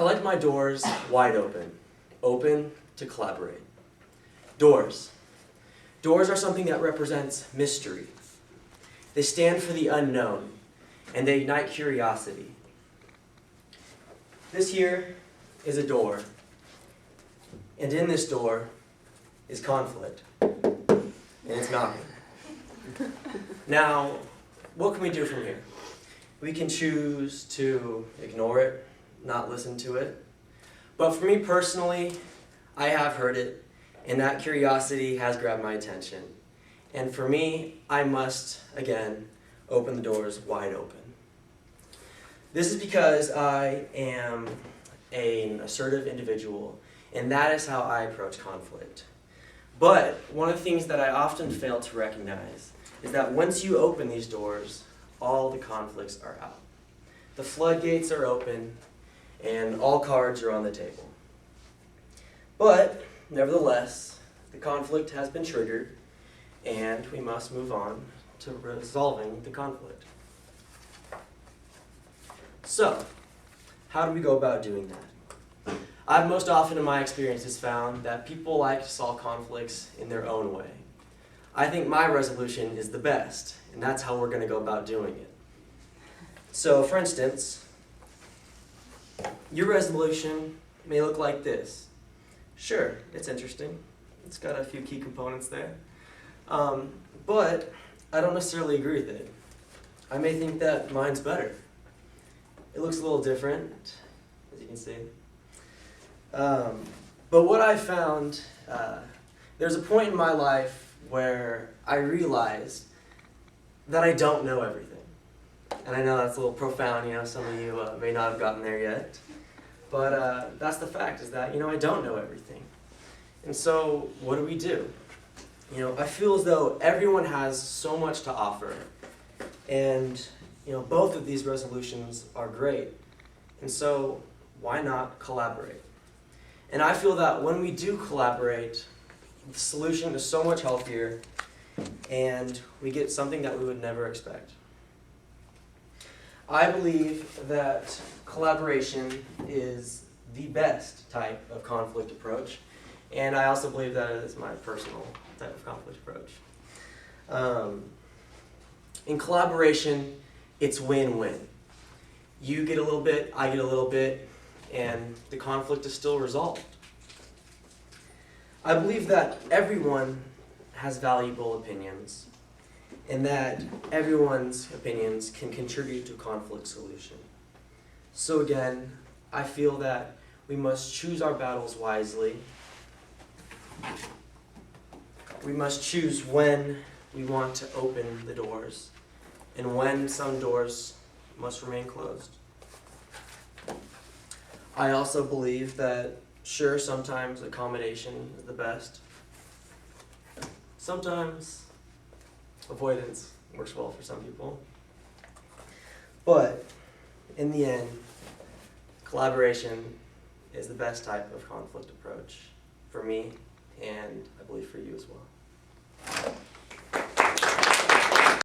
I like my doors wide open, open to collaborate. Doors. Doors are something that represents mystery. They stand for the unknown, and they ignite curiosity. This here is a door, and in this door is conflict, and it's knocking. Now, what can we do from here? We can choose to ignore it, not listen to it. But for me personally, I have heard it, and that curiosity has grabbed my attention. And for me, I must, again, open the doors wide open. This is because I am an assertive individual, and that is how I approach conflict. But one of the things that I often fail to recognize is that once you open these doors, all the conflicts are out. The floodgates are open, and all cards are on the table. But, nevertheless, the conflict has been triggered, and we must move on to resolving the conflict. So, how do we go about doing that? I've most often in my experiences found that people like to solve conflicts in their own way. I think my resolution is the best, and that's how we're going to go about doing it. So, for instance, your resolution may look like this. Sure, it's interesting. It's got a few key components there. But I don't necessarily agree with it. I may think that mine's better. It looks a little different, as you can see. But what I found, there's a point in my life where I realized that I don't know everything. And I know that's a little profound, some of you may not have gotten there yet. But that's the fact, is that, I don't know everything. And so, what do? I feel as though everyone has so much to offer. And, both of these resolutions are great. And so, why not collaborate? And I feel that when we do collaborate, the solution is so much healthier, and we get something that we would never expect. I believe that collaboration is the best type of conflict approach, and I also believe that it is my personal type of conflict approach. In collaboration, it's win-win. You get a little bit, I get a little bit, and the conflict is still resolved. I believe that everyone has valuable opinions, and that everyone's opinions can contribute to conflict solution. So again, I feel that we must choose our battles wisely. We must choose when we want to open the doors, and when some doors must remain closed. I also believe that, sure, sometimes accommodation is the best. Sometimes avoidance works well for some people. But in the end, collaboration is the best type of conflict approach for me, and I believe for you as well.